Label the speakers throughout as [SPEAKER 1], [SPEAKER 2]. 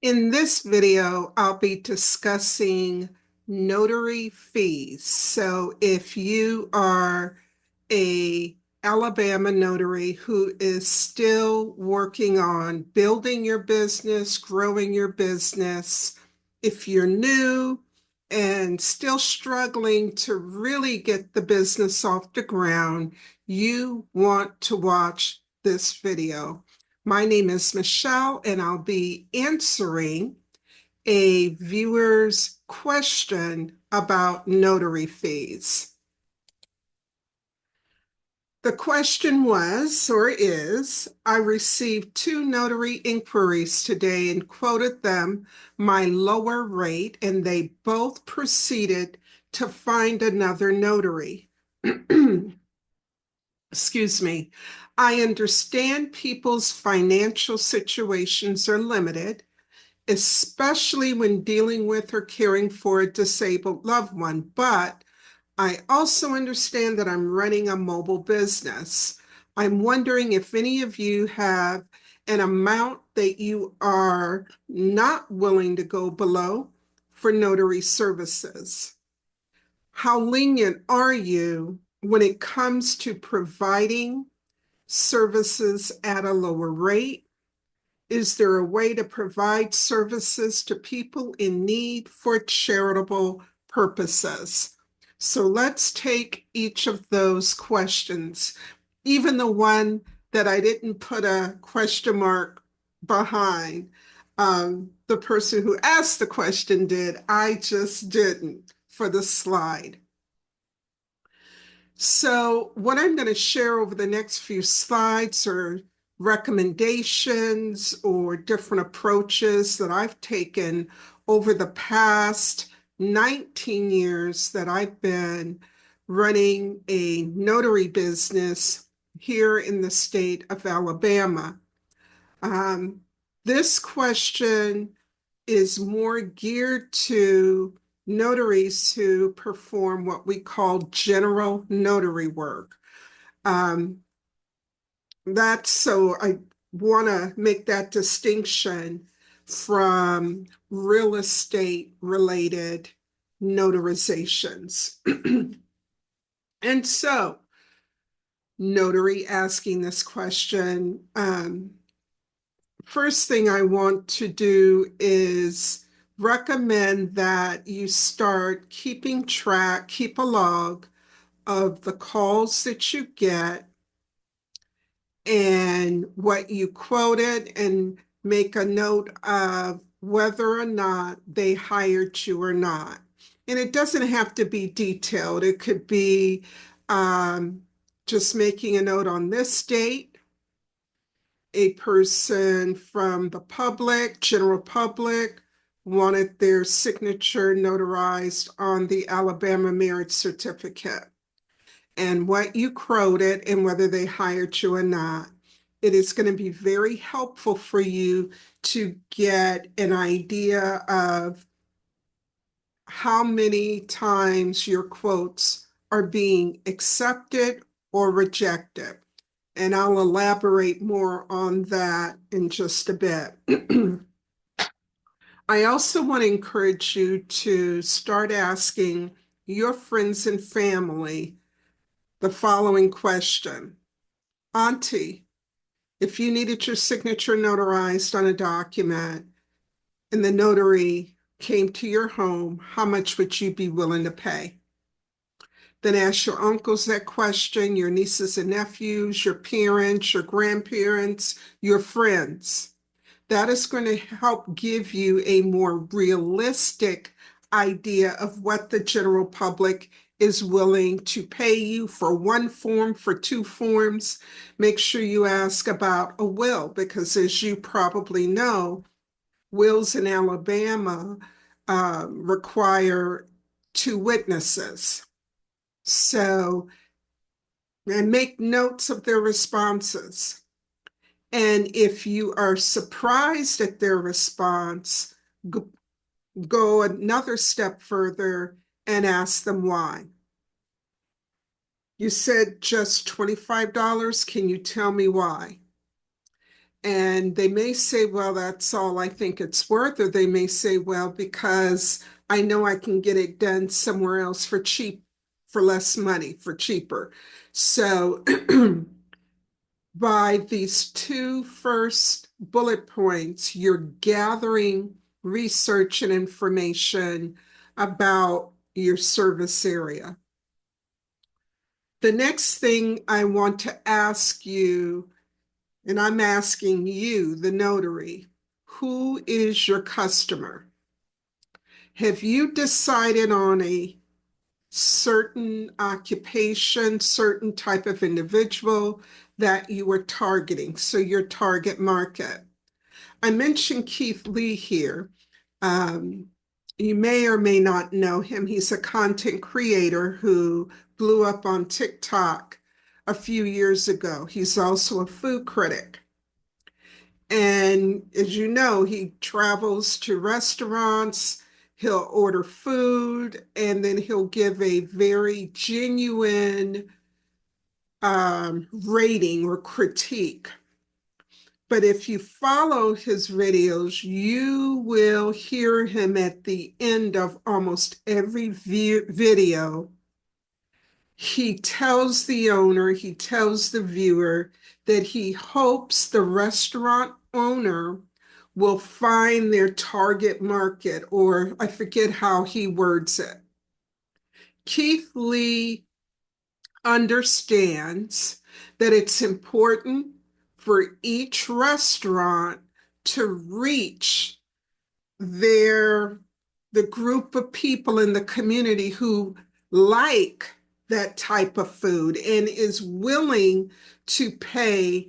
[SPEAKER 1] In this video, I'll be discussing notary fees. So if you are a Alabama notary who is still working on building your business, growing your business, if you're new and still struggling to really get the business off the ground, you want to watch this video. My name is Michelle, and I'll be answering a viewer's question about notary fees. The question was, or is, I received 2 notary inquiries today and quoted them my lower rate, and they both proceeded to find another notary. Excuse me. I understand people's financial situations are limited, especially when dealing with or caring for a disabled loved one, but I also understand that I'm running a mobile business. I'm wondering if any of you have an amount that you are not willing to go below for notary services. How lenient are you when it comes to providing services at a lower rate? Is there a way to provide services to people in need for charitable purposes? So let's take each of those questions, even the one that I didn't put a question mark behind. The person who asked the question did, I just didn't for the slide. So what I'm going to share over the next few slides are recommendations or different approaches that I've taken over the past 19 years that I've been running a notary business here in the state of Alabama. Um, this question is more geared to notaries who perform what we call general notary work. Um, that's so I want to make that distinction from real estate related notarizations. And so, notary asking this question, first thing I want to do is recommend that you start keeping track, keep a log of the calls that you get and what you quoted, and make a note of whether or not they hired you or not. And it doesn't have to be detailed. It could be just making a note on this date, a person from the public, general public, wanted their signature notarized on the Alabama marriage certificate, and what you quoted and whether they hired you or not. It is going to be very helpful for you to get an idea of how many times your quotes are being accepted or rejected. And I'll elaborate more on that in just a bit. I also want to encourage you to start asking your friends and family the following question. Auntie, if you needed your signature notarized on a document and the notary came to your home, how much would you be willing to pay? Then ask your uncles that question, your nieces and nephews, your parents, your grandparents, your friends. That is going to help give you a more realistic idea of what the general public is willing to pay you for one form, for 2 forms. Make sure you ask about a will, because as you probably know, wills in Alabama require 2 witnesses. So, and make notes of their responses. And if you are surprised at their response, go another step further and ask them why. You said just $25. Can you tell me why? And they may say, well, that's all I think it's worth. Or they may say, well, because I know I can get it done somewhere else for cheap, for less money, for cheaper. So by these two first bullet points, you're gathering research and information about your service area. The next thing I want to ask you, and I'm asking you, the notary, who is your customer? Have you decided on a certain occupation, certain type of individual that you are targeting? So your target market. I mentioned Keith Lee here. Um, you may or may not know him. He's a content creator who blew up on TikTok a few years ago. He's also a food critic. And as you know, he travels to restaurants, he'll order food, and then he'll give a very genuine rating or critique. But if you follow his videos, you will hear him at the end of almost every video. He tells the owner, he tells the viewer that he hopes the restaurant owner will find their target market, or I forget how he words it. Keith Lee understands that it's important for each restaurant to reach their the group of people in the community who like that type of food and is willing to pay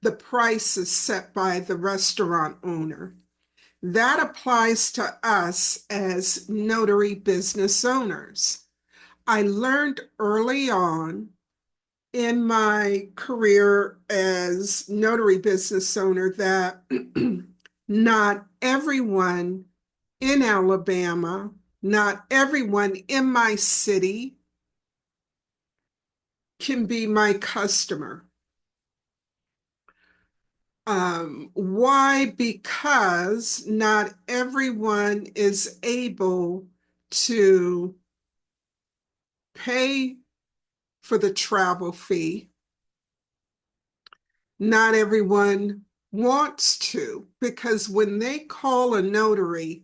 [SPEAKER 1] the prices set by the restaurant owner. That applies to us as notary business owners. I learned early on in my career as notary business owner that not everyone in Alabama, not everyone in my city can be my customer. Why? Because not everyone is able to pay for the travel fee. Not everyone wants to, because when they call a notary,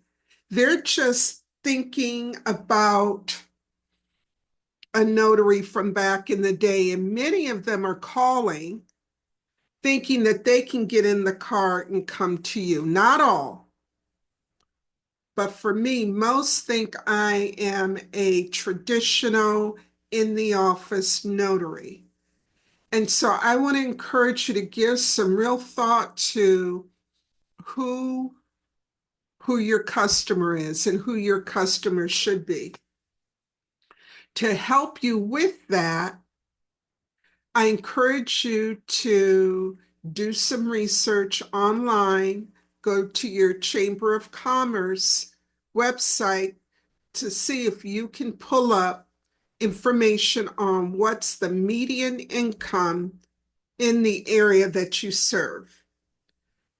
[SPEAKER 1] they're just thinking about a notary from back in the day. And many of them are calling thinking that they can get in the car and come to you. Not all. But for me, most think I am a traditional in the office notary. And so I want to encourage you to give some real thought to who your customer is and who your customer should be. To help you with that, I encourage you to do some research online, go to your Chamber of Commerce website to see if you can pull up information on what's the median income in the area that you serve.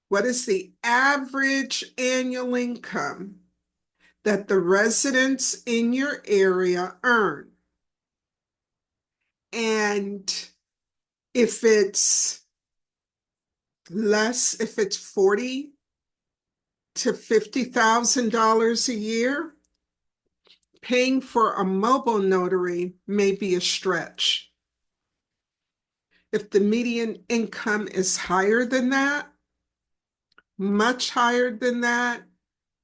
[SPEAKER 1] What is the average annual income that the residents in your area earn? And if it's less, if it's $40,000 to $50,000 a year, paying for a mobile notary may be a stretch. If the median income is higher than that, much higher than that,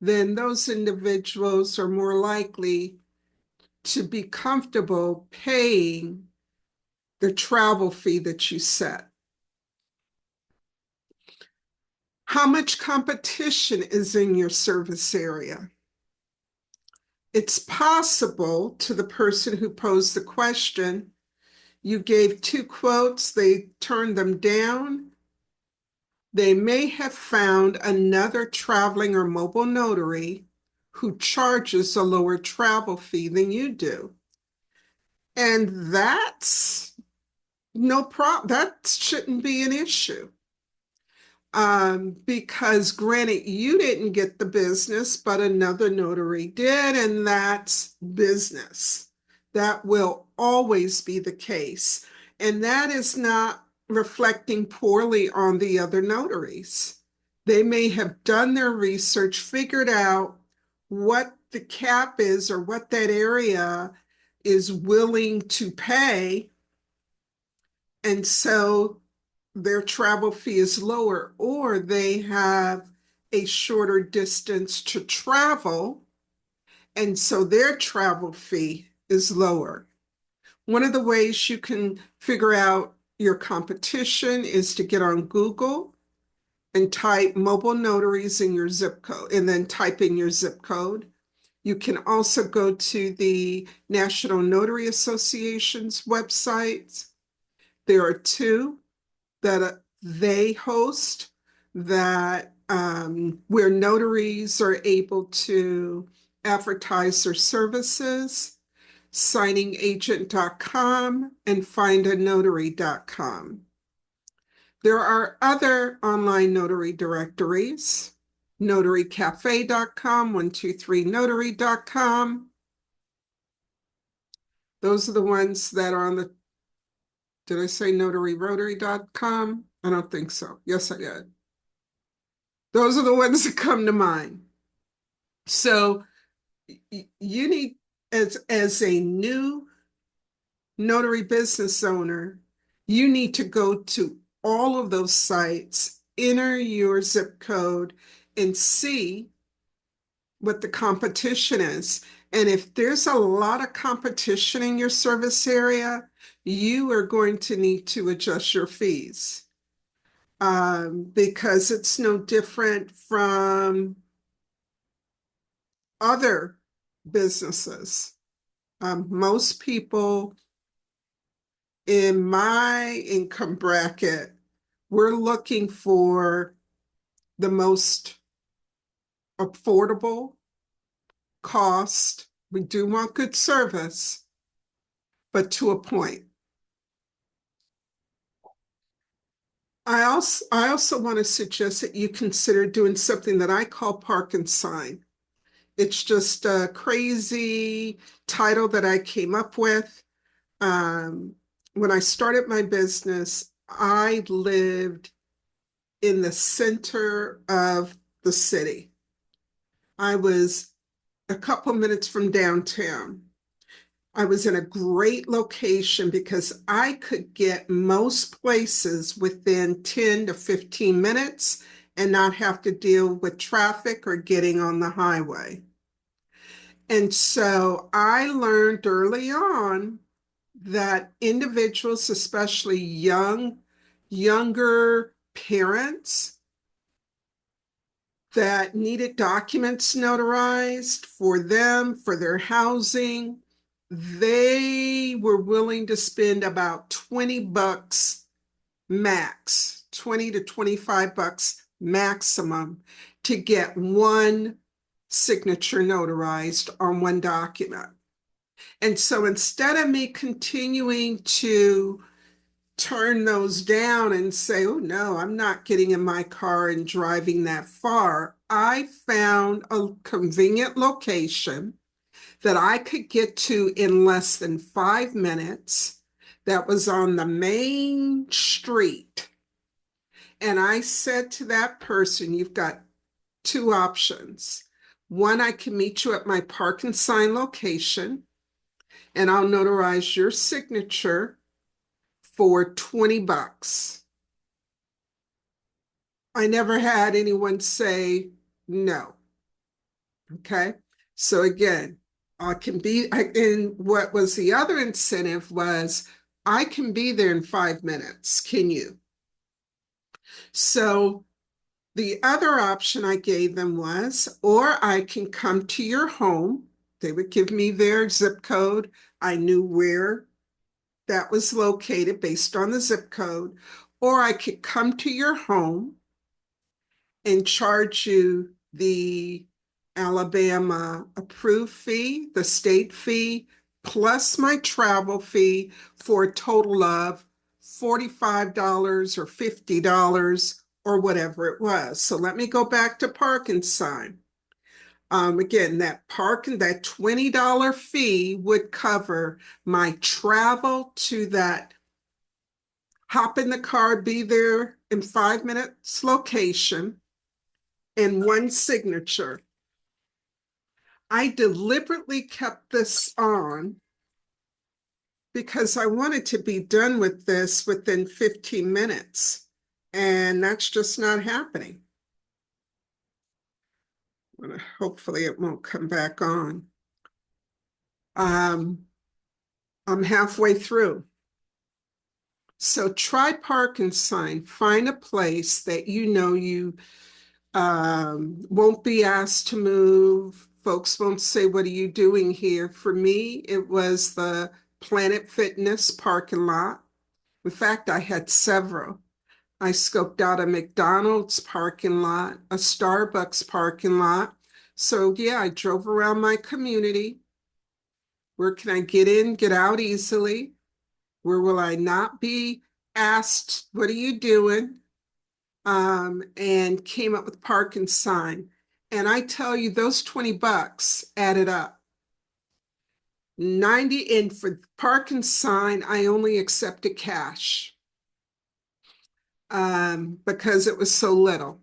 [SPEAKER 1] then those individuals are more likely to be comfortable paying the travel fee that you set. How much competition is in your service area? It's possible, to the person who posed the question, you gave two quotes, they turned them down. They may have found another traveling or mobile notary who charges a lower travel fee than you do. And that's no problem. That shouldn't be an issue. Because granted, you didn't get the business, but another notary did, and that's business. That will always be the case. And that is not reflecting poorly on the other notaries. They may have done their research, figured out what the cap is or what that area is willing to pay. And so their travel fee is lower, or they have a shorter distance to travel, and so their travel fee is lower. One of the ways you can figure out your competition is to get on Google and type mobile notaries in your zip code, and then type in your zip code. You can also go to the National Notary Association's website. There are two that they host that where notaries are able to advertise their services, signingagent.com and findanotary.com. There are other online notary directories, notarycafe.com, 123notary.com. Those are the ones that are on the, did I say notaryrotary.com? I don't think so. Yes, I did. Those are the ones that come to mind. So you need, as a new notary business owner, you need to go to all of those sites, enter your zip code, and see what the competition is. And if there's a lot of competition in your service area, you are going to need to adjust your fees, because it's no different from other businesses. Most people in my income bracket, we're looking for the most affordable cost. We do want good service, but to a point. I also want to suggest that you consider doing something that I call park and sign. It's just a crazy title that I came up with. When I started my business, I lived in the center of the city. I was a couple minutes from downtown. I was in a great location because I could get most places within 10 to 15 minutes and not have to deal with traffic or getting on the highway. And so I learned early on that individuals, especially younger parents that needed documents notarized for them, for their housing, they were willing to spend about 20 bucks max, 20 to 25 bucks maximum to get one signature notarized on one document. And so instead of me continuing to turn those down and say, oh no, I'm not getting in my car and driving that far, I found a convenient location that I could get to in less than 5 minutes that was on the main street. And I said to that person, you've got two options. One, I can meet you at my park and sign location, and I'll notarize your signature for 20 bucks. I never had anyone say no. Okay. So again, and what was the other incentive was I can be there in 5 minutes. Can you? So the other option I gave them was, or I can come to your home. They would give me their zip code. I knew where that was located based on the zip code, or I could come to your home and charge you the Alabama approved fee, the state fee, plus my travel fee for a total of $45 or $50 or whatever it was. So let me go back to parking sign. Again, that $20 fee would cover my travel to that hop in the car, be there in 5 minutes location, and one signature. I deliberately kept this on because I wanted to be done with this within 15 minutes, and that's just not happening. Hopefully it won't come back on. I'm halfway through. So try park and sign. Find a place that you know you won't be asked to move. Folks won't say, "What are you doing here?" For me, it was the Planet Fitness parking lot. In fact, I had several. I scoped out a McDonald's parking lot, a Starbucks parking lot. So yeah, I drove around my community. Where can I get in, get out easily? Where will I not be asked, "What are you doing?" And came up with park and sign. And I tell you, those $20 added up. 90, and for park and sign, I only accepted cash because it was so little.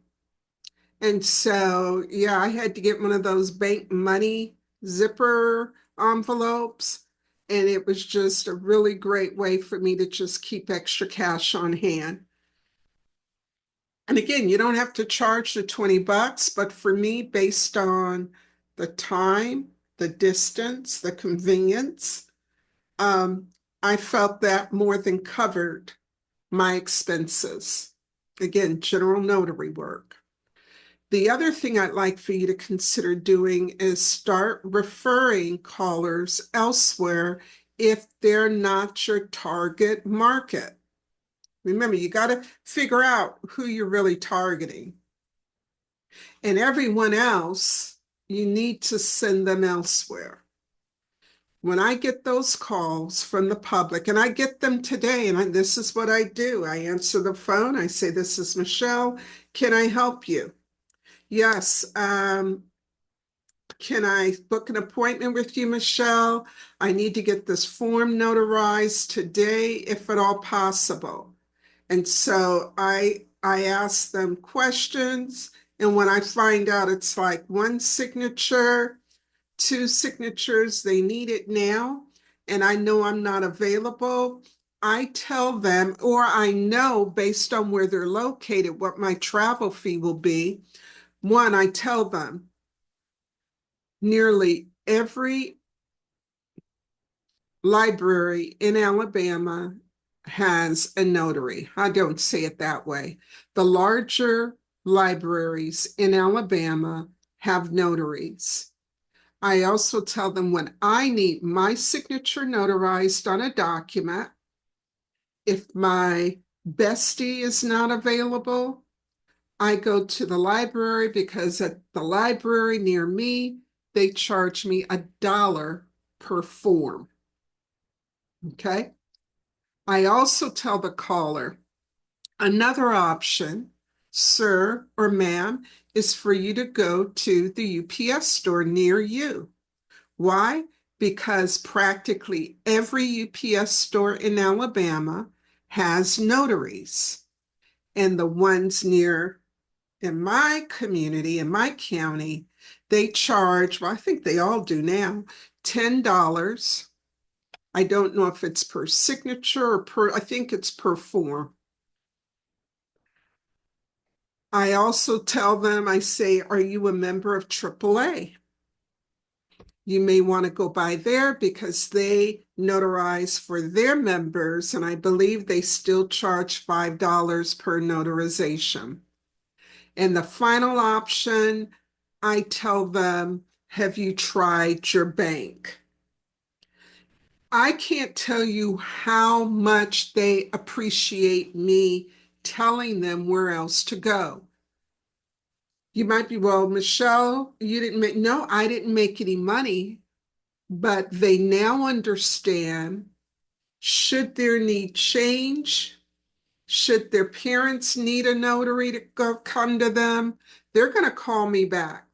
[SPEAKER 1] And so, yeah, I had to get one of those bank money zipper envelopes. And it was just a really great way for me to just keep extra cash on hand. And again, you don't have to charge the $20, but for me, based on the time, the distance, the convenience, um, I felt that more than covered my expenses. Again, general notary work. The other thing I'd like for you to consider doing is start referring callers elsewhere if they're not your target market. Remember, you got to figure out who you're really targeting. And everyone else, you need to send them elsewhere. When I get those calls from the public, and I get them today, and this is what I do. I answer the phone. I say, "This is Michelle. Can I help you?" "Yes. Can I book an appointment with you, Michelle? I need to get this form notarized today, if at all possible." And so I ask them questions. And when I find out it's like one signature, two signatures, they need it now, and I know I'm not available, I tell them, or I know based on where they're located, what my travel fee will be. One, I tell them nearly every library in Alabama has a notary. I don't say it that way. The larger libraries in Alabama have notaries. I also tell them when I need my signature notarized on a document, if my bestie is not available, I go to the library, because at the library near me, they charge me $1 per form. Okay. I also tell the caller, another option, sir or ma'am, is for you to go to the UPS store near you. Why? Because practically every UPS store in Alabama has notaries. And the ones near in my community, in my county, they charge, well, I think they all do now, $10. I don't know if it's per signature or I think it's per form. I also tell them, I say, "Are you a member of AAA? You may want to go by there because they notarize for their members, and I believe they still charge $5 per notarization." And the final option, I tell them, "Have you tried your bank?" I can't tell you how much they appreciate me telling them where else to go. You might be, "Well, Michelle, you didn't make," no, I didn't make any money, but they now understand, should their need change, Should their parents need a notary to come to them, they're going to call me back.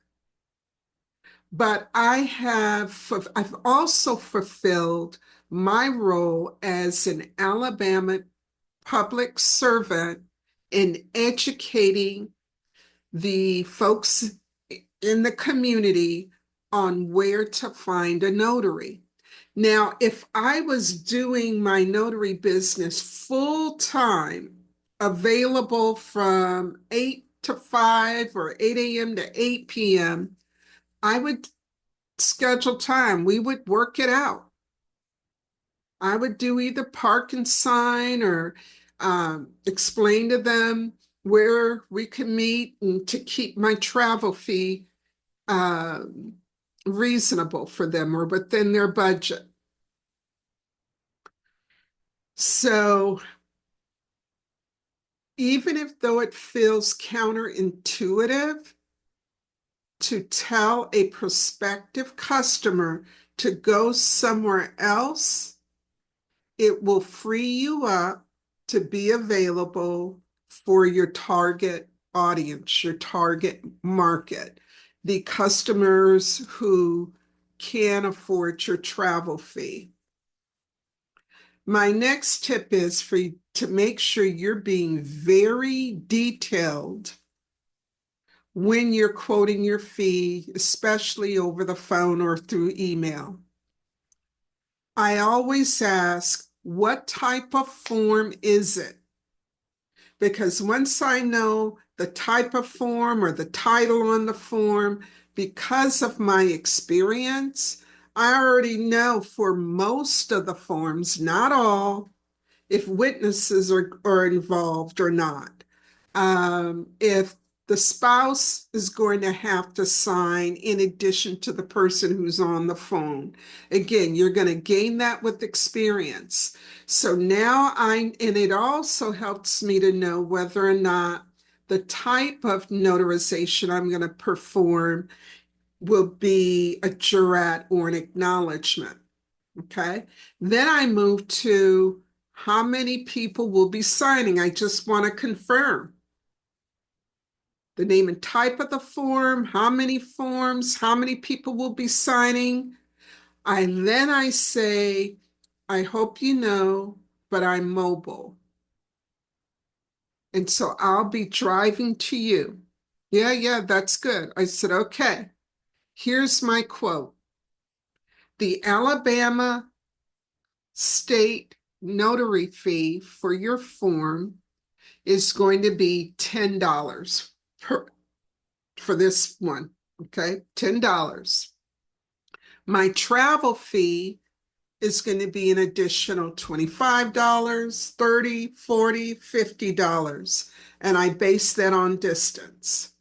[SPEAKER 1] But I've also fulfilled my role as an Alabama public servant in educating the folks in the community on where to find a notary. Now, if I was doing my notary business full time, available from 8 to 5 or 8 a.m. to 8 p.m., I would schedule time. We would work it out. I would do either park and sign or explain to them where we can meet and to keep my travel fee uh, reasonable for them or within their budget. So even if though it feels counterintuitive to tell a prospective customer to go somewhere else, it will free you up to be available for your target audience, your target market, the customers who can afford your travel fee. My next tip is for you to make sure you're being very detailed when you're quoting your fee, especially over the phone or through email. I always ask, what type of form is it? Because once I know the type of form or the title on the form, because of my experience, I already know for most of the forms, not all, if witnesses are involved or not. If the spouse is going to have to sign in addition to the person who's on the phone. Again, you're going to gain that with experience. So now and it also helps me to know whether or not the type of notarization I'm going to perform will be a jurat or an acknowledgement. Okay. Then I move to how many people will be signing. I just want to confirm the name and type of the form, how many forms, how many people will be signing. Then I say, I hope you know, but I'm mobile. And so I'll be driving to you. Yeah, that's good. I said, okay, here's my quote. The Alabama state notary fee for your form is going to be $10 for this one. Okay, $10. My travel fee is going to be an additional $25, $30, $40, $50. And I base that on distance.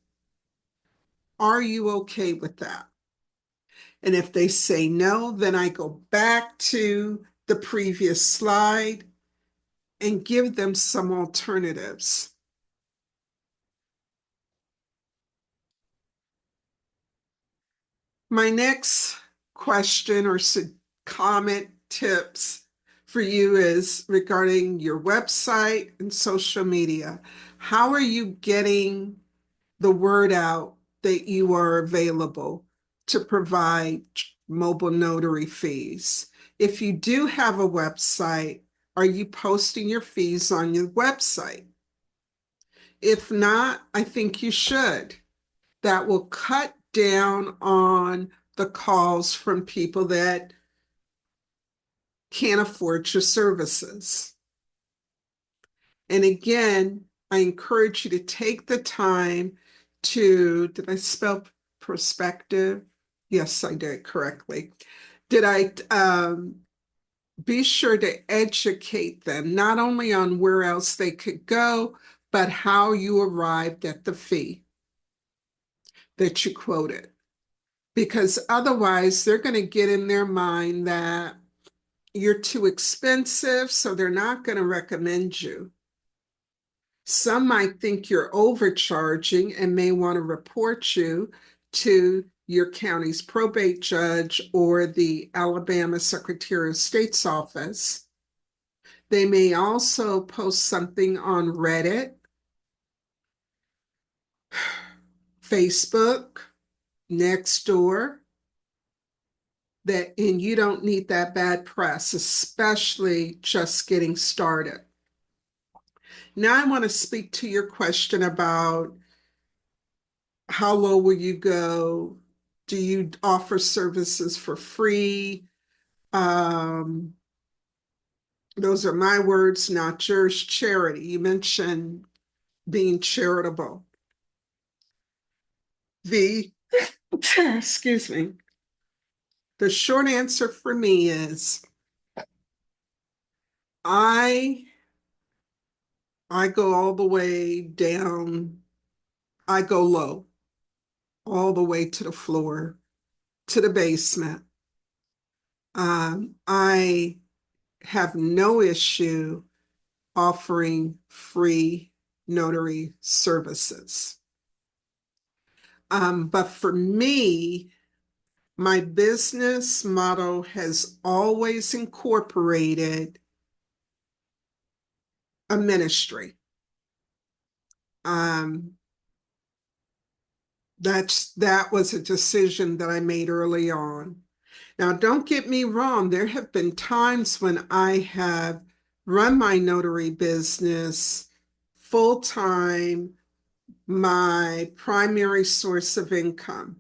[SPEAKER 1] Are you okay with that? And if they say no, then I go back to the previous slide and give them some alternatives. My next question or comment tips for you is regarding your website and social media. How are you getting the word out that you are available to provide mobile notary fees? If you do have a website, are you posting your fees on your website? If not, I think you should. That will cut down on the calls from people that can't afford your services. And again, I encourage you to take the time to, did I spell perspective? Yes, I did correctly. Did I be sure to educate them, not only on where else they could go, but how you arrived at the fee that you quoted. Because otherwise, they're going to get in their mind that you're too expensive, so they're not going to recommend you. Some might think you're overcharging and may want to report you to your county's probate judge or the Alabama Secretary of State's office. They may also post something on Reddit, Facebook, Nextdoor, and you don't need that bad press, especially just getting started. Now I want to speak to your question about how low will you go? Do you offer services for free? Um, those are my words, not yours. Charity. You mentioned being charitable. The excuse me. The short answer for me is I I go all the way down. I go low, all the way to the floor, to the basement. I have no issue offering free notary services. But for me, my business model has always incorporated a ministry. Um, that was a decision that I made early on. Now, don't get me wrong, there have been times when I have run my notary business full time, my primary source of income.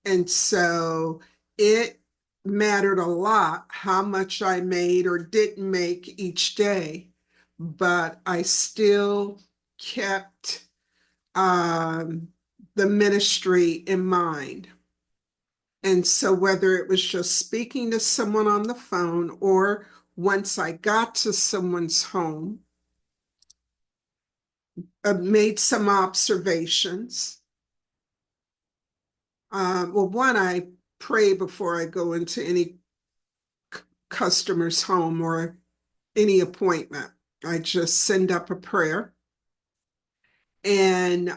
[SPEAKER 1] And so it mattered a lot how much I made or didn't make each day, but I still kept the ministry in mind. And so whether it was just speaking to someone on the phone or once I got to someone's home, I made some observations. Well, one, I pray before I go into any customer's home or any appointment. I just send up a prayer. And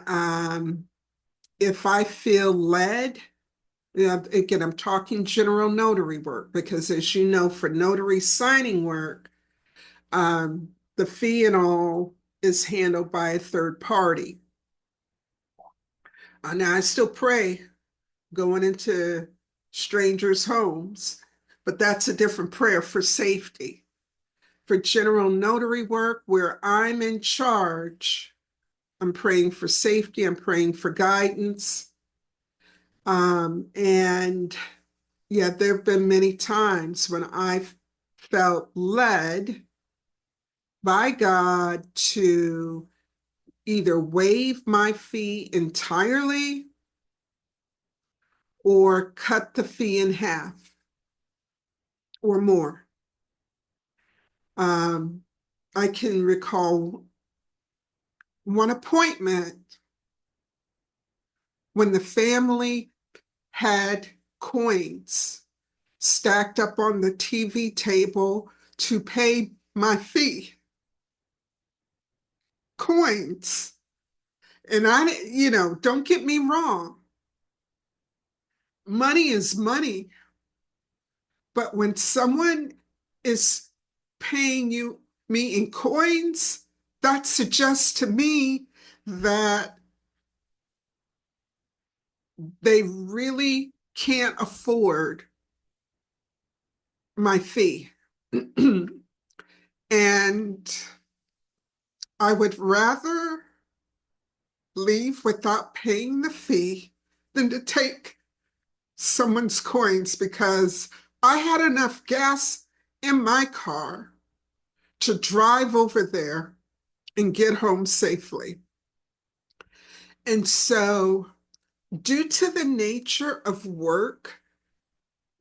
[SPEAKER 1] if I feel led, again, I'm talking general notary work because, as you know, for notary signing work, the fee and all is handled by a third party. Now, I still pray going into strangers' homes, but that's a different prayer for safety. For general notary work, where I'm in charge, I'm praying for safety, I'm praying for guidance. And yeah, there have been many times when I've felt led by God to either waive my fee entirely or cut the fee in half or more. Um, I can recall one appointment when the family had coins stacked up on the TV table to pay my fee. Coins. And don't get me wrong, money is money. But when someone is paying me in coins, that suggests to me that they really can't afford my fee. And I would rather leave without paying the fee than to take someone's coins because I had enough gas in my car to drive over there and get home safely. And so, due to the nature of work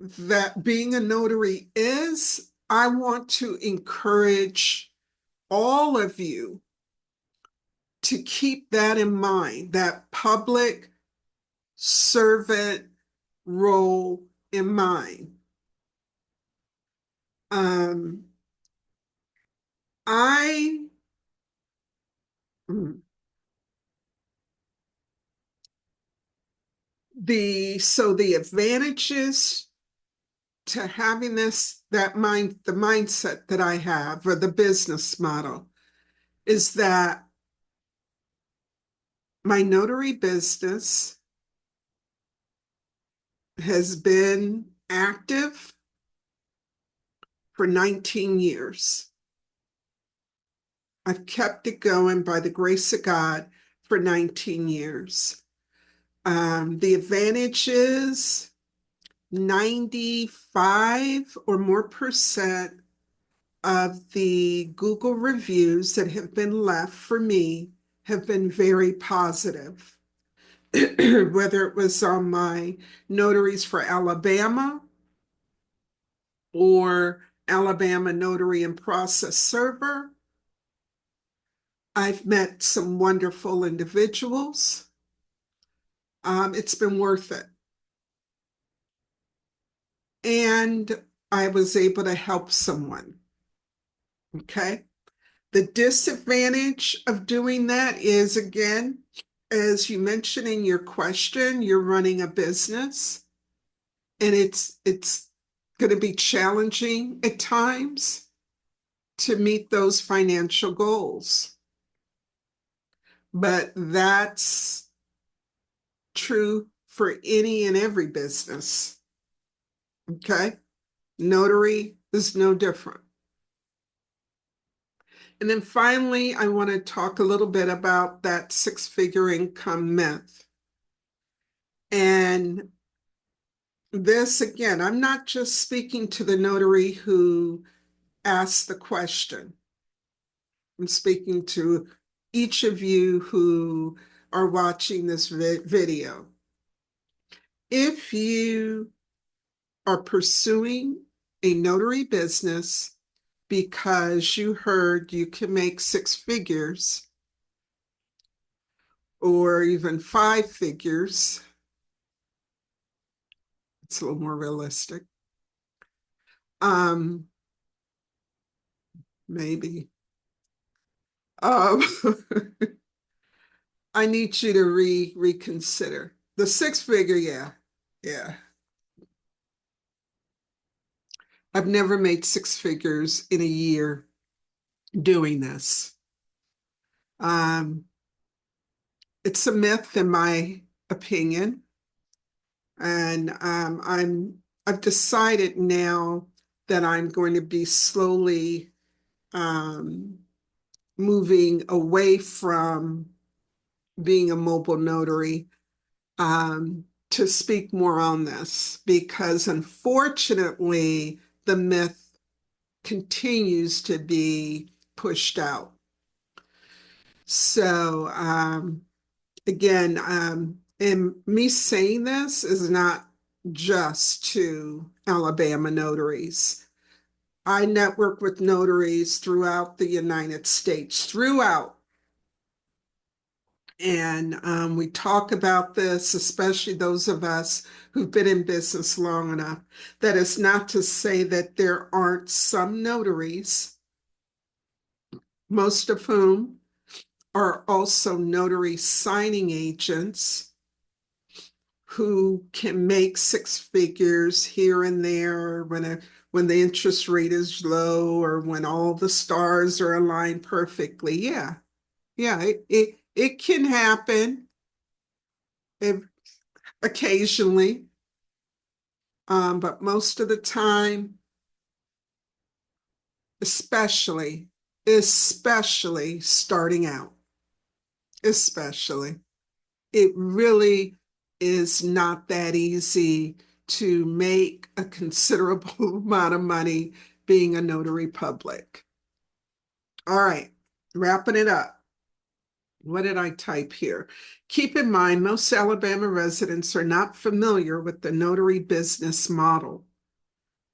[SPEAKER 1] that being a notary is, I want to encourage all of you to keep that in mind, that public servant role in mind. Um, I the advantages to having the mindset that I have, or the business model, is that my notary business has been active for 19 years. I've kept it going by the grace of God for 19 years. The advantage is 95 or more percent of the Google reviews that have been left for me have been very positive. Whether it was on my Notaries for Alabama or Alabama Notary and Process server, I've met some wonderful individuals. It's been worth it. And I was able to help someone. Okay. The disadvantage of doing that is, again, as you mentioned in your question, you're running a business, and it's going to be challenging at times to meet those financial goals. But that's true for any and every business. Okay? Notary is no different. And then finally, I want to talk a little bit about that six-figure income myth. And this, again, I'm not just speaking to the notary who asked the question. I'm speaking to each of you who are watching this video. If you are pursuing a notary business because you heard you can make six figures or even five figures, it's a little more realistic. Maybe. Um, I need you to reconsider. The six figure, yeah. Yeah. I've never made six figures in a year doing this. It's a myth in my opinion. And I've decided now that I'm going to be slowly moving away from being a mobile notary to speak more on this, because unfortunately the myth continues to be pushed out. So again, and me saying this is not just to Alabama notaries. I network with notaries throughout the United States, throughout. And we talk about this, especially those of us who've been in business long enough. That is not to say that there aren't some notaries, most of whom are also notary signing agents, who can make six figures here and there when the interest rate is low or when all the stars are aligned perfectly. Yeah, it can happen occasionally, but most of the time, especially starting out, especially, it really is not that easy to make a considerable amount of money being a notary public. All right, wrapping it up. What did I type here? Keep in mind, most Alabama residents are not familiar with the notary business model.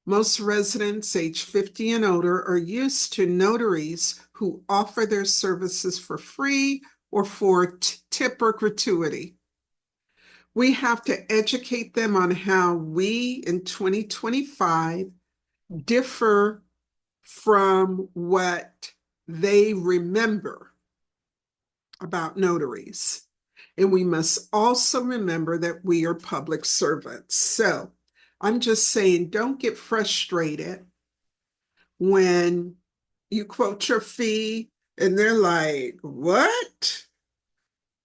[SPEAKER 1] Most residents age 50 and older are used to notaries who offer their services for free or for tip or gratuity. We have to educate them on how we in 2025 differ from what they remember about notaries. And we must also remember that we are public servants. So I'm just saying, don't get frustrated when you quote your fee and they're like, what?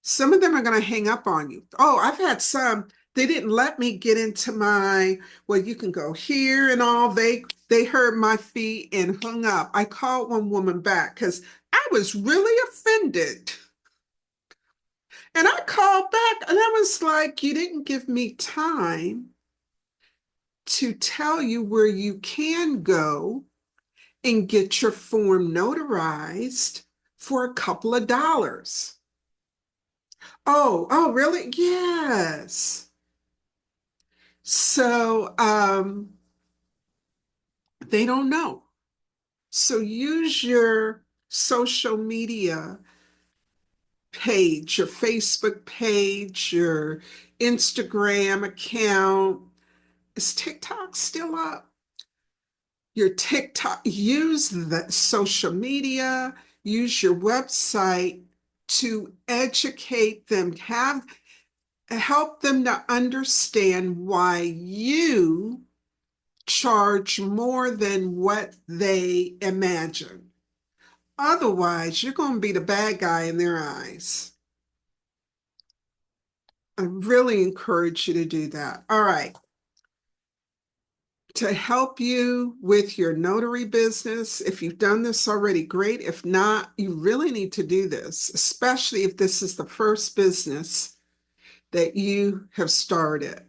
[SPEAKER 1] Some of them are going to hang up on you. Oh, I've had some. They didn't let me get into my, well, you can go here and all. They heard my fee and hung up. I called one woman back because I was really offended. And I called back and I was like, you didn't give me time to tell you where you can go and get your form notarized for a couple of dollars. Oh, really? Yes. So they don't know. So use your social media page, your Facebook page, your Instagram account. Is TikTok still up? Your TikTok, use the social media, use your website to educate them, help them to understand why you charge more than what they imagine. Otherwise, you're going to be the bad guy in their eyes. I really encourage you to do that. All right. To help you with your notary business, if you've done this already, great. If not, you really need to do this, especially if this is the first business that you have started.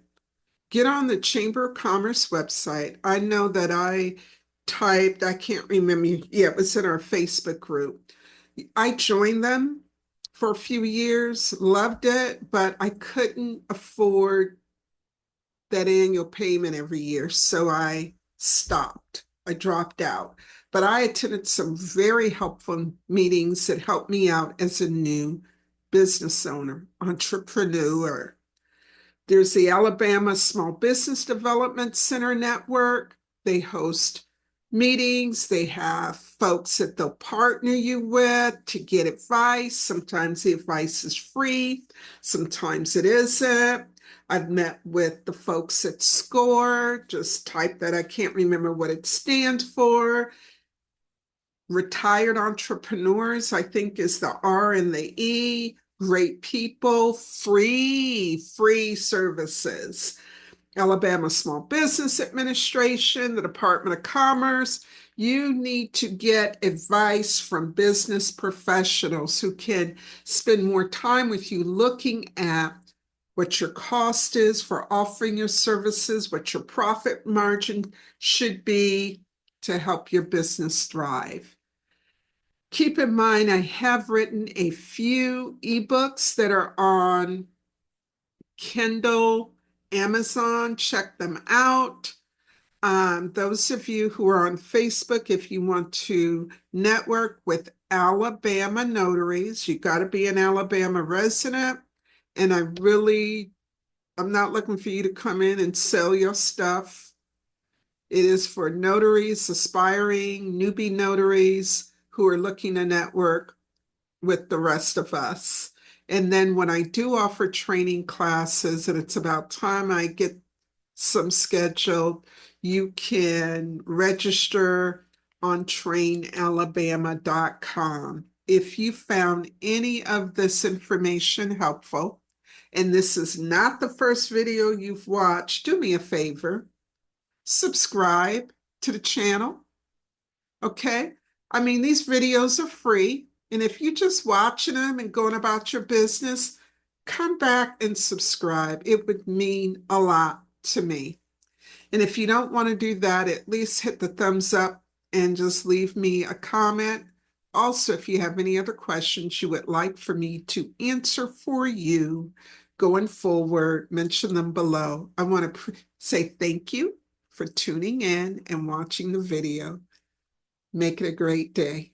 [SPEAKER 1] Get on the Chamber of Commerce website. I know that I typed, I can't remember, yeah, it was in our Facebook group. I joined them for a few years, loved it, but I couldn't afford that annual payment every year. So I stopped. I dropped out. But I attended some very helpful meetings that helped me out as a new business owner, entrepreneur. There's the Alabama Small Business Development Center Network. They host meetings. They have folks that they'll partner you with to get advice. Sometimes the advice is free, sometimes it isn't. I've met with the folks at SCORE, just type that, I can't remember what it stands for. Retired Entrepreneurs, I think, is the R and the E. Great people, free services. Alabama Small Business Administration, the Department of Commerce. You need to get advice from business professionals who can spend more time with you looking at what your cost is for offering your services, what your profit margin should be to help your business thrive. Keep in mind, I have written a few ebooks that are on Kindle, Amazon. Check them out. Those of you who are on Facebook, if you want to network with Alabama notaries, you got to be an Alabama resident. And I'm not looking for you to come in and sell your stuff. It is for notaries, aspiring newbie notaries who are looking to network with the rest of us. And then when I do offer training classes, and it's about time I get some scheduled, you can register on trainalabama.com. If you found any of this information helpful, and this is not the first video you've watched, do me a favor, subscribe to the channel, okay? I mean, these videos are free, and if you're just watching them and going about your business, come back and subscribe. It would mean a lot to me. And if you don't want to do that, at least hit the thumbs up and just leave me a comment. Also, if you have any other questions you would like for me to answer for you going forward, mention them below. I want to say thank you for tuning in and watching the video. Make it a great day.